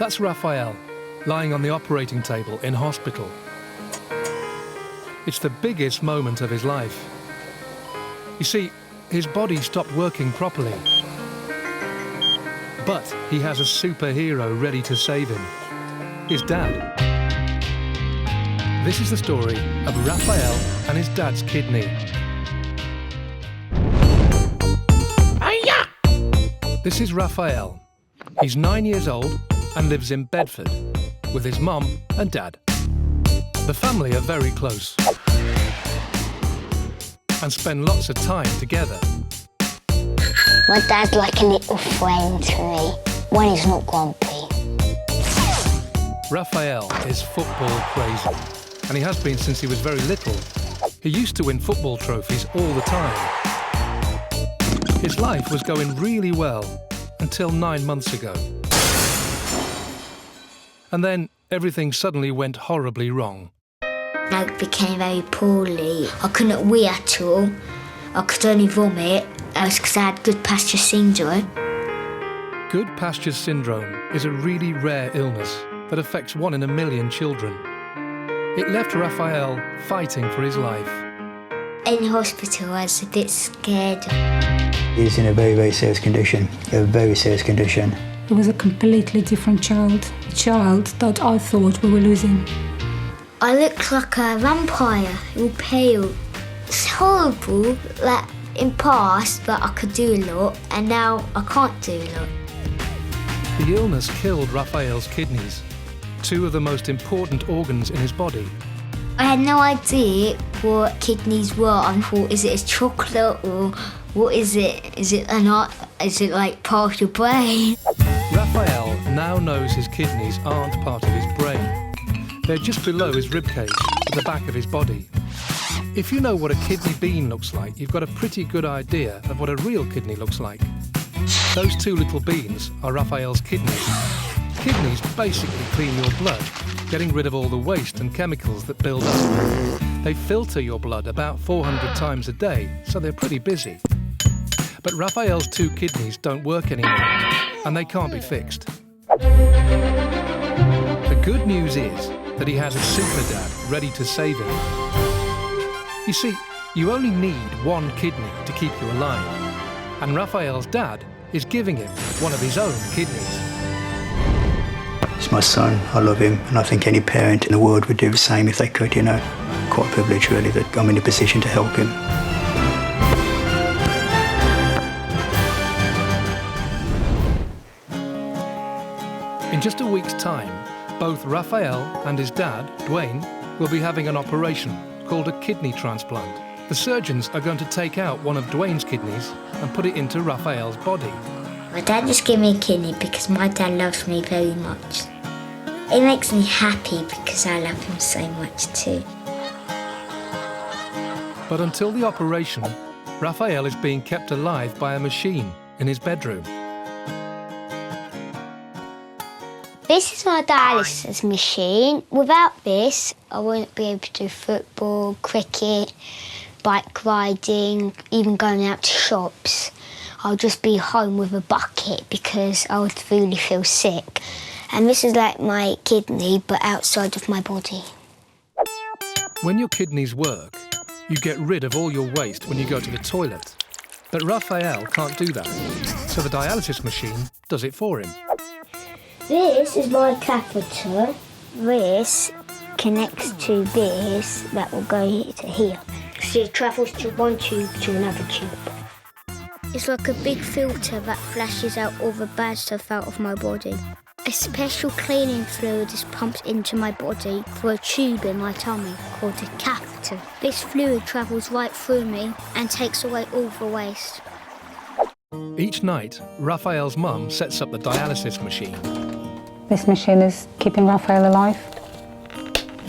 That's Raphael, lying on the operating table in hospital. It's the biggest moment of his life. You see, his body stopped working properly. But he has a superhero ready to save him. His dad. This is the story of Raphael and his dad's kidney. This is Raphael. He's 9 years old and lives in Bedford with his mum and dad. The family are very close and spend lots of time together. My dad's like a little friend to me when he's not grumpy. Raphael is football crazy, and he has been since he was very little. He used to win football trophies all the time. His life was going really well until 9 months ago. And then everything suddenly went horribly wrong. I became very poorly. I couldn't wee at all. I could only vomit. That was because I had good pasture syndrome. Good pasture syndrome is a really rare illness that affects 1 in a million children. It left Raphael fighting for his life. In hospital, I was a bit scared. He's in a very, very serious condition, a very serious condition. He was a completely different child, a child that I thought we were losing. I looked like a vampire, all pale. It's horrible that in past that I could do a lot, and now I can't do a lot. The illness killed Raphael's kidneys, 2 of the most important organs in his body. I had no idea what kidneys were. I thought, is it a chocolate or what is it? Is it a nut? Is it like part of your brain? Raphael now knows his kidneys aren't part of his brain. They're just below his ribcage, at the back of his body. If you know what a kidney bean looks like, you've got a pretty good idea of what a real kidney looks like. Those 2 little beans are Raphael's kidneys. Kidneys basically clean your blood, getting rid of all the waste and chemicals that build up. They filter your blood about 400 times a day, so they're pretty busy. But Raphael's 2 kidneys don't work anymore, and they can't be fixed. The good news is that he has a super dad ready to save him. You see, you only need 1 kidney to keep you alive, and Raphael's dad is giving him one of his own kidneys. It's my son, I love him, and I think any parent in the world would do the same if they could, you know. Quite privileged, really, that I'm in a position to help him. In just a week's time, both Raphael and his dad, Dwayne, will be having an operation called a kidney transplant. The surgeons are going to take out one of Dwayne's kidneys and put it into Raphael's body. My dad just gave me a kidney because my dad loves me very much. It makes me happy because I love him so much too. But until the operation, Raphael is being kept alive by a machine in his bedroom. This is my dialysis machine. Without this, I wouldn't be able to do football, cricket, bike riding, even going out to shops. I'll just be home with a bucket because I would really feel sick. And this is like my kidney, but outside of my body. When your kidneys work, you get rid of all your waste when you go to the toilet. But Raphael can't do that, so the dialysis machine does it for him. This is my catheter. This connects to this that will go to here. So it travels to one tube to another tube. It's like a big filter that flushes out all the bad stuff out of my body. A special cleaning fluid is pumped into my body through a tube in my tummy called a catheter. This fluid travels right through me and takes away all the waste. Each night, Raphael's mum sets up the dialysis machine. This machine is keeping Raphael alive.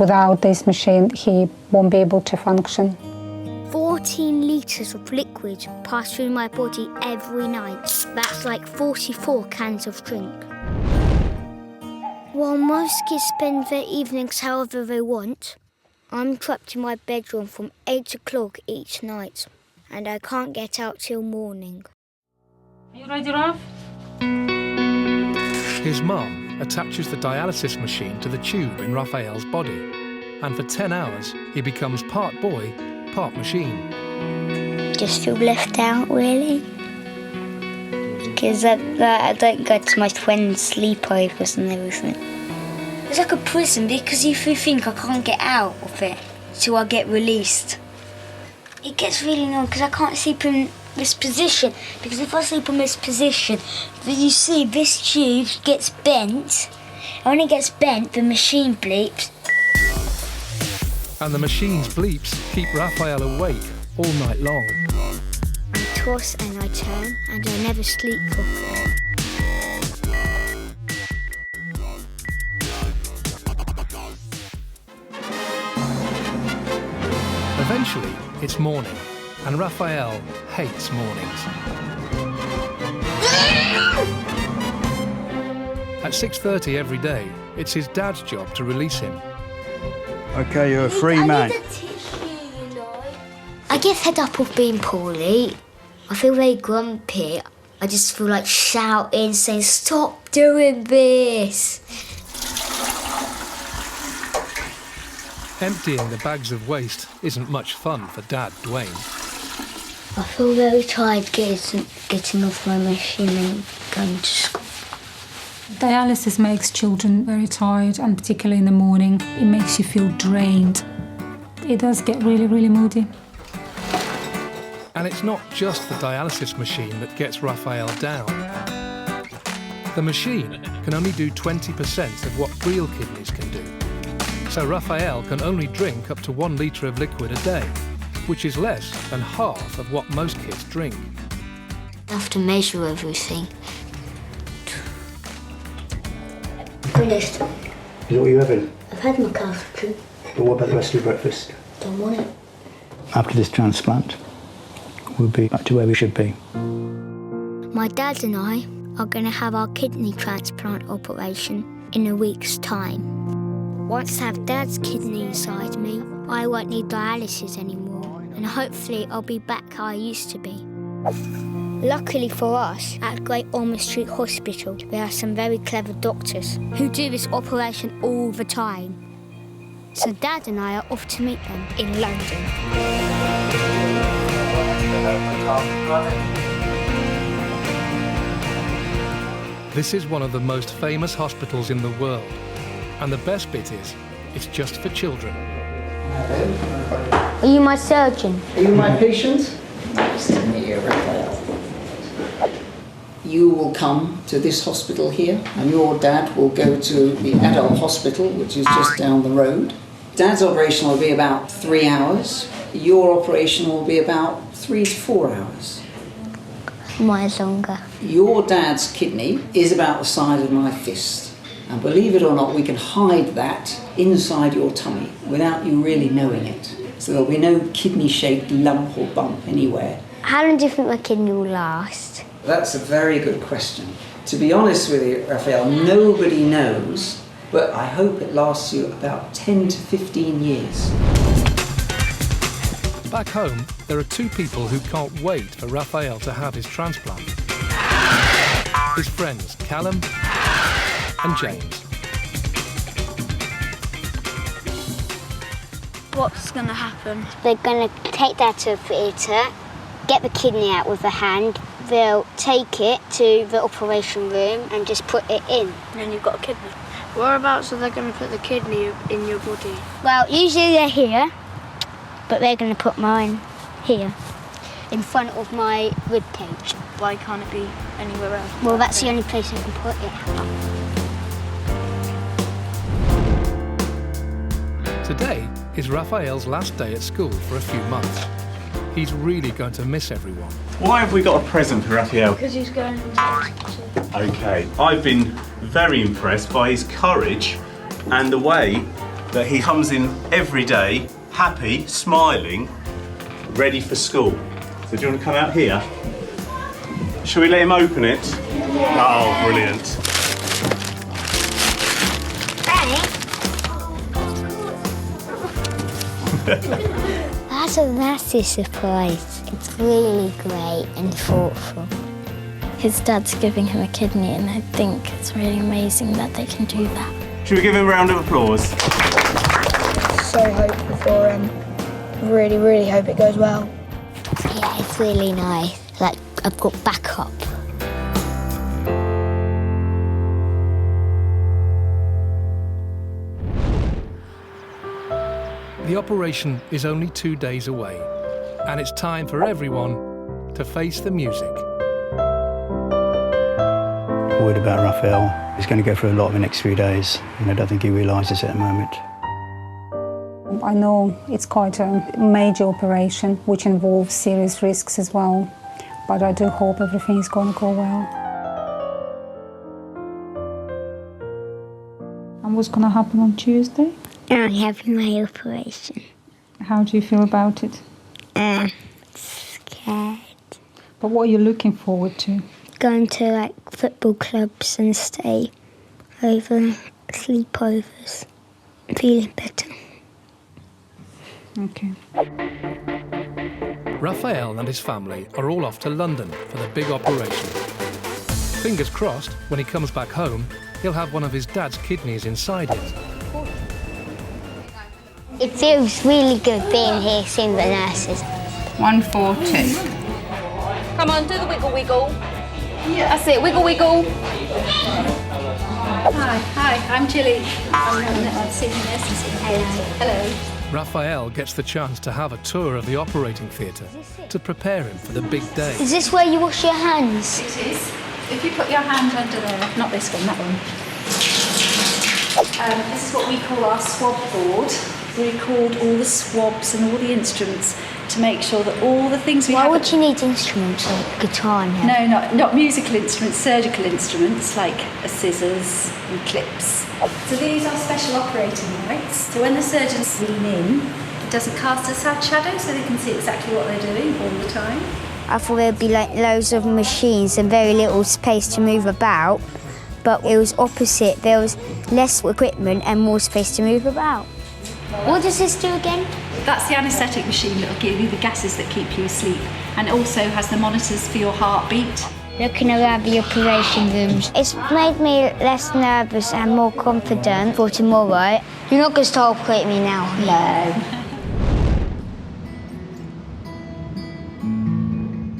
Without this machine, he won't be able to function. 14 litres of liquid pass through my body every night. That's like 44 cans of drink. While most kids spend their evenings however they want, I'm trapped in my bedroom from 8 o'clock each night, and I can't get out till morning. Are you ready, Raph? His mum attaches the dialysis machine to the tube in Raphael's body, and for 10 hours he becomes part boy, part machine. Just feel left out, really. Because I don't go to my friends' sleepovers and everything. It's like a prison because if you think I can't get out of it, so I get released. It gets really annoying because I can't sleep in this position, because if I sleep in this position, then you see this tube gets bent, and when it gets bent, the machine bleeps. And the machine's bleeps keep Raphael awake all night long. I toss and I turn, and I never sleep properly. Eventually, it's morning, and Raphael hates mornings. At 6:30 every day, it's his dad's job to release him. OK, you're a free man. I get fed up of being poorly. I feel very grumpy. I just feel like shouting, saying, "Stop doing this!" Emptying the bags of waste isn't much fun for Dad, Dwayne. I feel very tired getting off my machine and going to school. Dialysis makes children very tired, and particularly in the morning, it makes you feel drained. It does get really, really moody. And it's not just the dialysis machine that gets Raphael down. The machine can only do 20% of what real kidneys can do. So Raphael can only drink up to 1 litre of liquid a day, which is less than half of what most kids drink. I have to measure everything. Finished. Is that what you're having? I've had my coffee. But what about the rest of your breakfast? Don't want it. After this transplant, we'll be back to where we should be. My dad and I are going to have our kidney transplant operation in a week's time. Once I have Dad's kidney inside me, I won't need dialysis anymore, and hopefully I'll be back how I used to be. Luckily for us, at Great Ormond Street Hospital, there are some very clever doctors who do this operation all the time. So Dad and I are off to meet them in London. This is one of the most famous hospitals in the world. And the best bit is, it's just for children. Are you my surgeon? Are you my patient? Nice to meet you, Raphael. You will come to this hospital here, and your dad will go to the adult hospital, which is just down the road. Dad's operation will be about 3 hours. Your operation will be about 3 to 4 hours. Mine's longer. Your dad's kidney is about the size of my fist. And believe it or not, we can hide that inside your tummy without you really knowing it. So there'll be no kidney-shaped lump or bump anywhere. How long do you think my kidney will last? That's a very good question. To be honest with you, Raphael, nobody knows, but I hope it lasts you about 10 to 15 years. Back home, there are 2 people who can't wait for Raphael to have his transplant. His friends, Callum and James. What's going to happen? They're going to take Dad to a theatre, get the kidney out with a hand. They'll take it to the operation room and just put it in. And then you've got a kidney. Whereabouts are they going to put the kidney in your body? Well, usually they're here, but they're going to put mine here, in front of my rib cage. Why can't it be anywhere else? Well, that's the only place I can put it. Today is Raphael's last day at school for a few months. He's really going to miss everyone. Why have we got a present for Raphael? Because he's going into hospital. Okay, I've been very impressed by his courage and the way that he comes in every day, happy, smiling, ready for school. So do you want to come out here? Shall we let him open it? Yeah. Oh, brilliant. That's a massive surprise. It's really great and thoughtful. His dad's giving him a kidney, and I think it's really amazing that they can do that. Should we give him a round of applause? So hopeful for him. Really, really hope it goes well. Yeah, it's really nice. Like, I've got backup. The operation is only 2 days away, and it's time for everyone to face the music. Worried about Raphael. He's going to go through a lot in the next few days, and I don't think he realises it at the moment. I know it's quite a major operation, which involves serious risks as well, but I do hope everything's going to go well. And what's going to happen on Tuesday? I'm having my operation. How do you feel about it? Scared. But what are you looking forward to? Going to like football clubs and stay over, sleepovers, feeling better. Okay. Raphael and his family are all off to London for the big operation. Fingers crossed, when he comes back home, he'll have one of his dad's kidneys inside it. It feels really good being here seeing the nurses. 1, 4, 2. Come on, do the wiggle wiggle. Yeah. That's it, wiggle wiggle. Hi, I'm Chilly. I'm sitting nurses. Hello. Raphael gets the chance to have a tour of the operating theatre to prepare him for the big day. Is this where you wash your hands? It is. If you put your hand under there, not this one, that one. This is what we call our swab board. We record all the swabs and all the instruments to make sure that all the things we have... Why would you need instruments like guitar now? No, not musical instruments, surgical instruments like scissors and clips. So these are special operating lights. So when the surgeons lean in, it doesn't cast a sad shadow, so they can see exactly what they're doing all the time. I thought there'd be like loads of machines and very little space to move about, but it was opposite. There was less equipment and more space to move about. What does this do again? That's the anaesthetic machine that will give you the gases that keep you asleep, and it also has the monitors for your heartbeat. Looking around the operation rooms, it's made me less nervous and more confident for tomorrow. You're not going to start operating me now? No.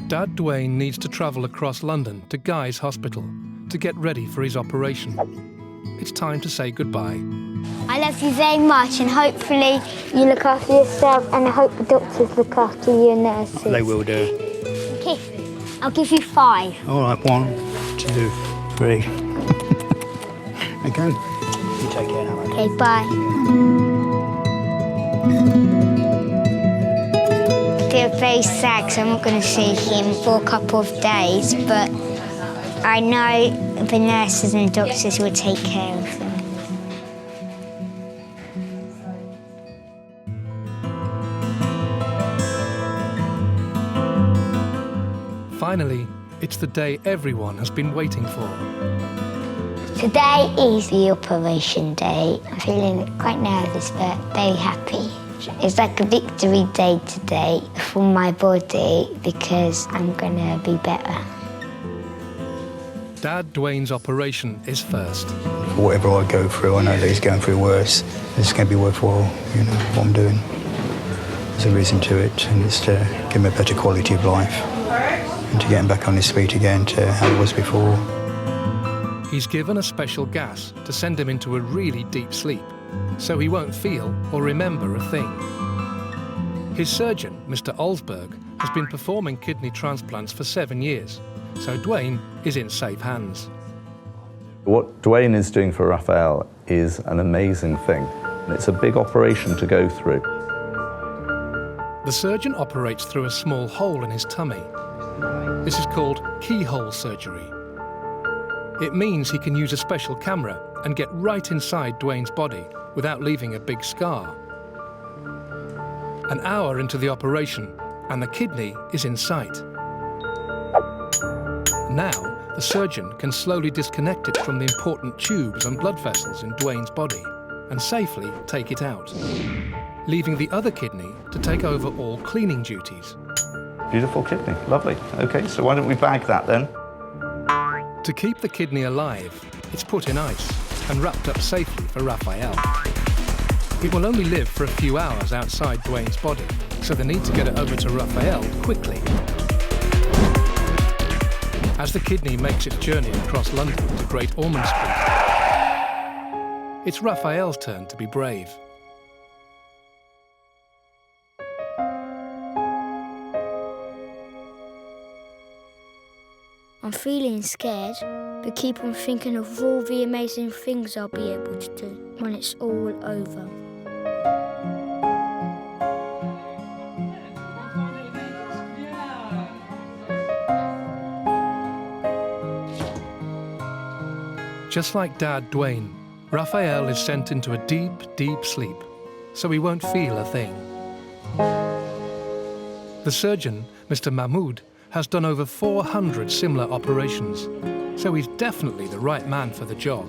Dad Dwayne needs to travel across London to Guy's hospital to get ready for his operation. It's time to say goodbye. I love you very much, and hopefully you look after yourself, and I hope the doctors look after you and nurses. They will do. Okay, I'll give you 5. All right, 1, 2, 3. Okay. You take care now. Okay, bye. I feel very sad because I'm not going to see him for a couple of days, but I know the nurses and doctors will take care of him. Finally, it's the day everyone has been waiting for. Today is the operation day. I'm feeling quite nervous but very happy. It's like a victory day today for my body because I'm gonna be better. Dad Dwayne's operation is first. For whatever I go through, I know that he's going through worse. It's going to be worthwhile, you know, what I'm doing. There's a reason to it, and it's to give him a better quality of life and to get him back on his feet again to how he was before. He's given a special gas to send him into a really deep sleep, so he won't feel or remember a thing. His surgeon, Mr. Olsberg, has been performing kidney transplants for 7 years, so Dwayne is in safe hands. What Dwayne is doing for Raphael is an amazing thing. It's a big operation to go through. The surgeon operates through a small hole in his tummy. This is called keyhole surgery. It means he can use a special camera and get right inside Dwayne's body without leaving a big scar. An hour into the operation, and the kidney is in sight. Now, the surgeon can slowly disconnect it from the important tubes and blood vessels in Dwayne's body and safely take it out, leaving the other kidney to take over all cleaning duties. Beautiful kidney, lovely. Okay, so why don't we bag that then? To keep the kidney alive, it's put in ice and wrapped up safely for Raphael. It will only live for a few hours outside Dwayne's body, so they need to get it over to Raphael quickly. As the kidney makes its journey across London to Great Ormond Street, it's Raphael's turn to be brave. I'm feeling scared, but keep on thinking of all the amazing things I'll be able to do when it's all over. Just like Dad Dwayne, Raphael is sent into a deep, deep sleep, so he won't feel a thing. The surgeon, Mr. Mahmood, has done over 400 similar operations, so he's definitely the right man for the job.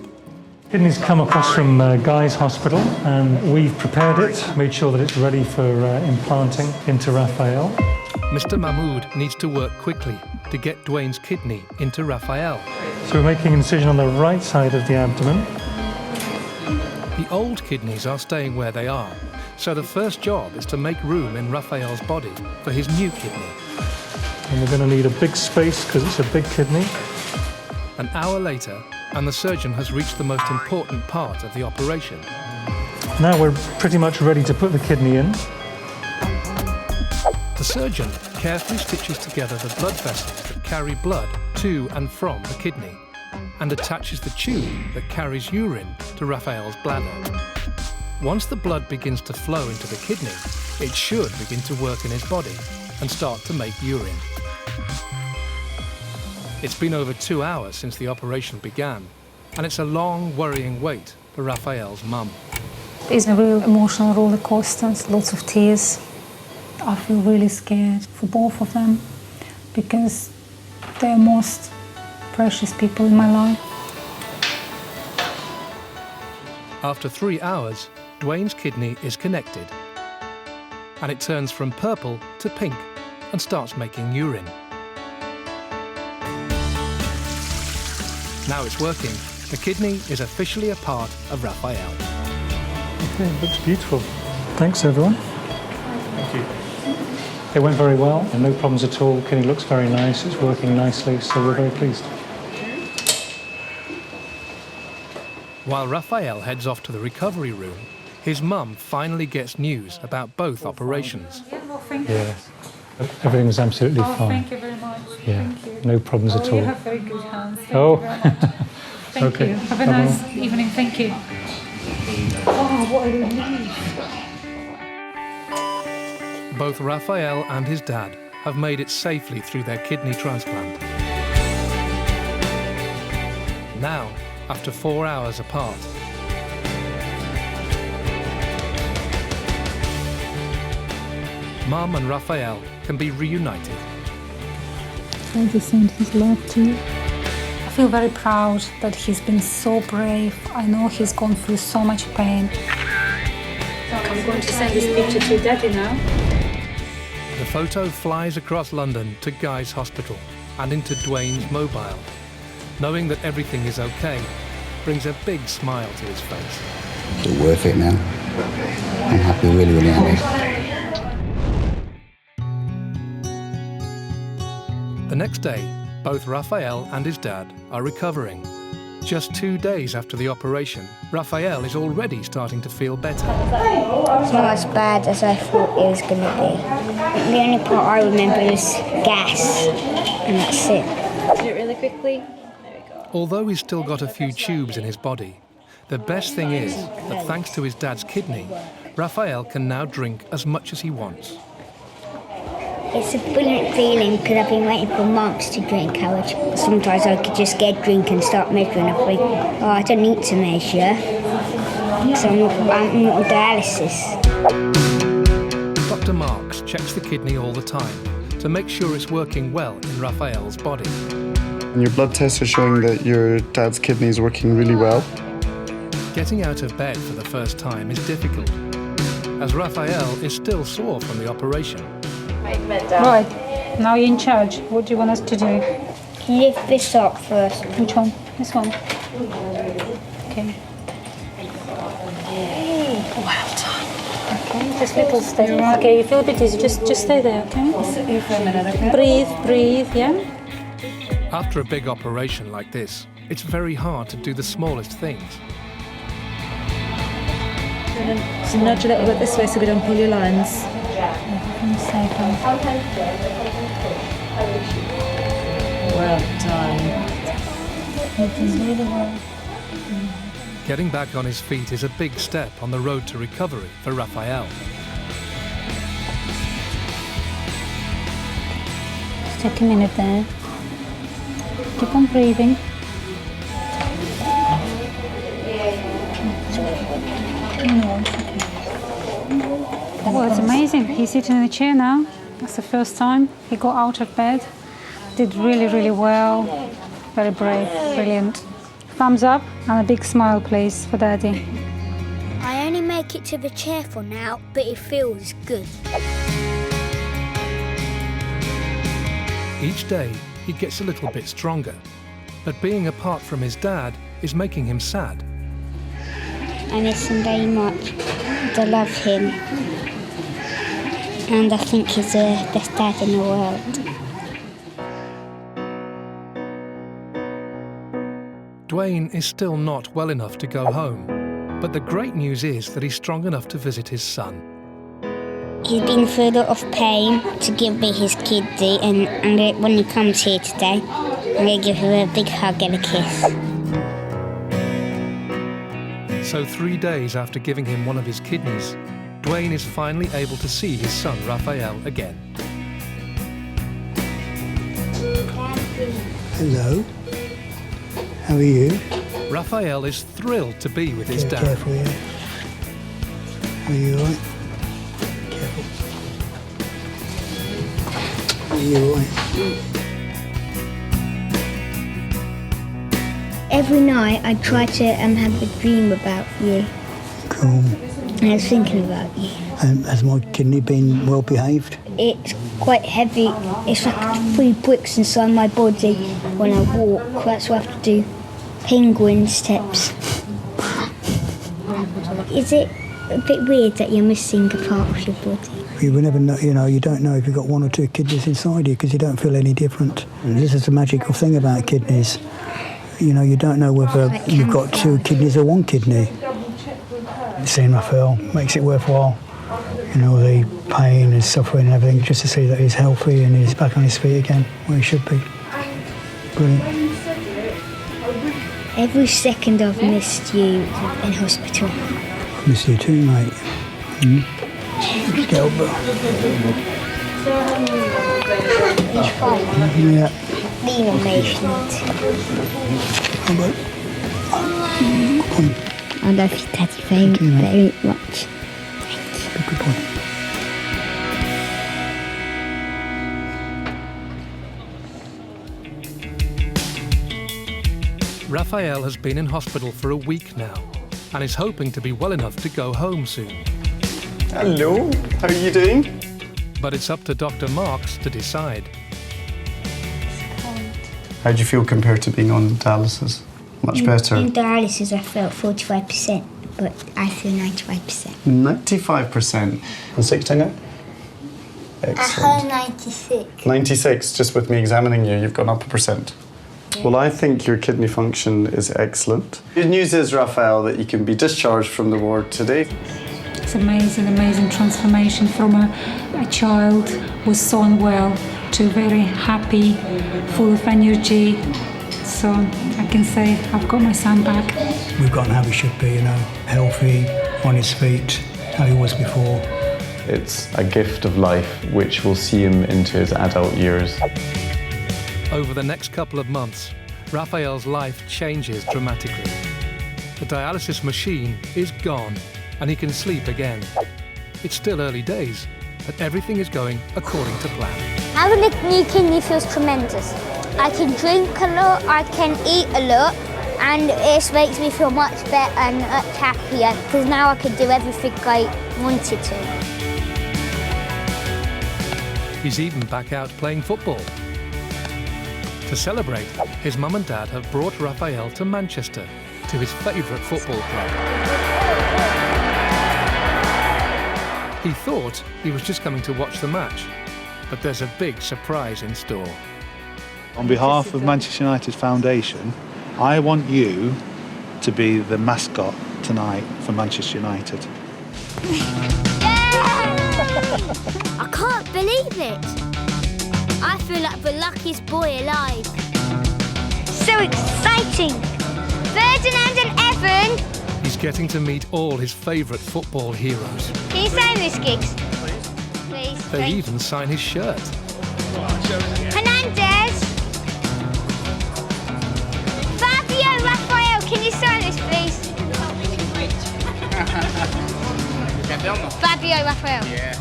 Kidney's come across from Guy's Hospital, and we've prepared it, made sure that it's ready for implanting into Raphael. Mr. Mahmood needs to work quickly to get Dwayne's kidney into Raphael. So we're making an incision on the right side of the abdomen. The old kidneys are staying where they are, so the first job is to make room in Raphael's body for his new kidney. And we're going to need a big space because it's a big kidney. An hour later, and the surgeon has reached the most important part of the operation. Now we're pretty much ready to put the kidney in. The surgeon carefully stitches together the blood vessels that carry blood to and from the kidney and attaches the tube that carries urine to Raphael's bladder. Once the blood begins to flow into the kidney, it should begin to work in his body and start to make urine. It's been over 2 hours since the operation began, and it's a long, worrying wait for Raphael's mum. It's a real emotional roller coaster, lots of tears. I feel really scared for both of them because they're most precious people in my life. After 3 hours, Dwayne's kidney is connected, and it turns from purple to pink and starts making urine. Now it's working. The kidney is officially a part of Raphael. Okay, it looks beautiful. Thanks, everyone. Thank you. It went very well, and no problems at all. Kidney looks very nice. It's working nicely, so we're very pleased. While Raphael heads off to the recovery room, his mum finally gets news about both operations. Yeah, everything was absolutely fine. Thank you very much. Yeah, Thank you. no problems at all. You have very good hands. Thank Oh. you very much. Thank Okay. you. Have a nice evening. Thank you. Oh, what a relief. Both Raphael and his dad have made it safely through their kidney transplant. Now, after 4 hours apart, Mum and Raphael can be reunited. I just send his love to you. I feel very proud that he's been so brave. I know he's gone through so much pain. I'm going to send this picture to Daddy now. The photo flies across London to Guy's Hospital and into Dwayne's mobile. Knowing that everything is okay brings a big smile to his face. It's worth it now. I'm happy, really, really happy. The next day, both Raphael and his dad are recovering. Just 2 days after the operation, Raphael is already starting to feel better. It's not as bad as I thought it was going to be. The only part I remember is gas, and that's it. Do it really quickly. Although he's still got a few tubes in his body, the best thing is that thanks to his dad's kidney, Raphael can now drink as much as he wants. It's a brilliant feeling because I've been waiting for months to drink courage. Sometimes I could just get a drink and start measuring. I think, oh, I don't need to measure because I'm not on dialysis. Dr. Marks checks the kidney all the time to make sure it's working well in Raphael's body. And your blood tests are showing that your dad's kidney is working really well. Getting out of bed for the first time is difficult, as Raphael is still sore from the operation. Right, now you're in charge. What do you want us to do? Can you lift this up first? Which one? This one? Okay. Well done. Okay, just little step. Okay, you feel a bit dizzy, just stay there, okay? Sit here for a minute, okay? Breathe, yeah? After a big operation like this, it's very hard to do the smallest things. So nudge a little bit this way so we don't pull your lines. Well done. Really well. Getting back on his feet is a big step on the road to recovery for Raphael. Just take a minute there. Keep on breathing. Oh, it's amazing. He's sitting in the chair now. That's the first time he got out of bed. Did really, really well. Very brave, brilliant. Thumbs up and a big smile, please, for Daddy. I only make it to the chair for now, but it feels good. Each day, he gets a little bit stronger. But being apart from his dad is making him sad. I miss him very much. I love him. And I think he's the best dad in the world. Dwayne is still not well enough to go home, but the great news is that he's strong enough to visit his son. He's been through a lot of pain to give me his kidney, and when he comes here today, I'm going to give him a big hug and a kiss. So 3 days after giving him one of his kidneys, Dwayne is finally able to see his son Raphael again. Hello. How are you? Raphael is thrilled to be with his dad. Careful, yeah. Are you all right? Careful. Are you all right? Every night I try to have a dream about you. Cool. And I was thinking about you. Has my kidney been well behaved? It's quite heavy. It's like 3 bricks inside my body when I walk. That's why I have to do penguin steps. Is it a bit weird that you're missing a part of your body? You will never know, you don't know if you've got 1 or 2 kidneys inside you because you don't feel any different. And this is the magical thing about kidneys. You don't know whether you've got 2 kidneys or 1 kidney. Seeing Raphael makes it worthwhile. The pain and suffering and everything, just to see that he's healthy and he's back on his feet again, where he should be. Brilliant. Every second I've missed you in hospital. I miss you too, mate. Just get over. He's fine. Yeah. Being emotional. I love you, Daddy, very much. Be a good boy. Raphael has been in hospital for a week now and is hoping to be well enough to go home soon. Hello, how are you doing? But it's up to Dr. Marks to decide. How do you feel compared to being on dialysis? Much better? In dialysis I felt 45%, but I feel 95%. 95%. And 60 now? Excellent. I heard 96. 96, just with me examining you, you've gone up a percent. Well, I think your kidney function is excellent. Good news is, Raphael, that you can be discharged from the ward today. It's amazing, amazing transformation from a child who was so unwell to very happy, full of energy. So I can say I've got my son back. We've gotten how he should be, healthy, on his feet, how he was before. It's a gift of life which will see him into his adult years. Over the next couple of months, Raphael's life changes dramatically. The dialysis machine is gone and he can sleep again. It's still early days, but everything is going according to plan. Having a new kidney feels tremendous. I can drink a lot, I can eat a lot, and it makes me feel much better and much happier because now I can do everything I wanted to. He's even back out playing football. To celebrate, his mum and dad have brought Raphael to Manchester, to his favourite football club. He thought he was just coming to watch the match, but there's a big surprise in store. On behalf of Manchester United Foundation, I want you to be the mascot tonight for Manchester United. I can't believe it. I feel like the luckiest boy alive. So exciting! Ferdinand and Evan! He's getting to meet all his favourite football heroes. Can you sign this, Giggs? Please. They even sign his shirt. Hernandez! Fabio, Raphael, can you sign this, please? Fabio, Raphael. Yeah.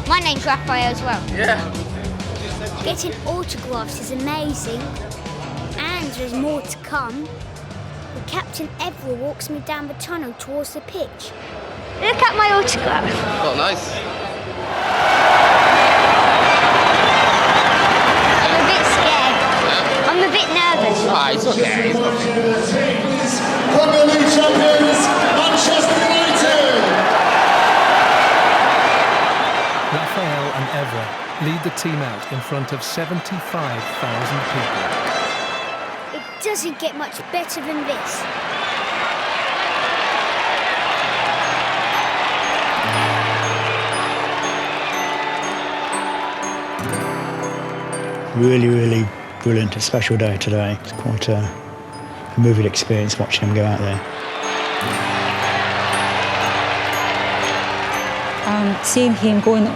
My name's Raphael as well. Yeah. Getting autographs is amazing. And there's more to come. The Captain Everett walks me down the tunnel towards the pitch. Look at my autograph. Oh, nice. I'm a bit scared. Yeah. I'm a bit nervous. Ah, it's okay, it's okay. Premier League champions, Manchester United! Raphael and Everett lead the team out in front of 75,000 people. It doesn't get much better than this. Really, really brilliant, a special day today. It's quite a moving experience watching him go out there. Seeing him going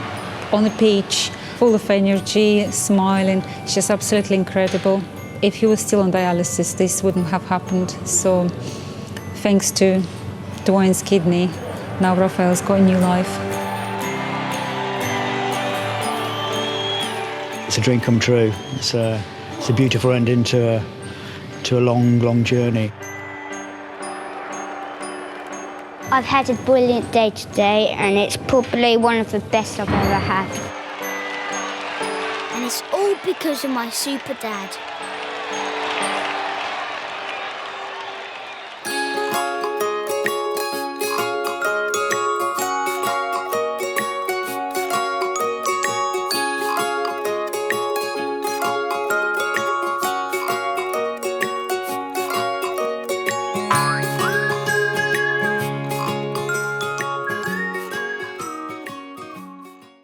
on the pitch, full of energy, smiling, it's just absolutely incredible. If he was still on dialysis, this wouldn't have happened. So, thanks to Dwayne's kidney, now Raphael's got a new life. It's a dream come true. It's a beautiful ending to a long, long journey. I've had a brilliant day today, and it's probably one of the best I've ever had. And it's all because of my super dad.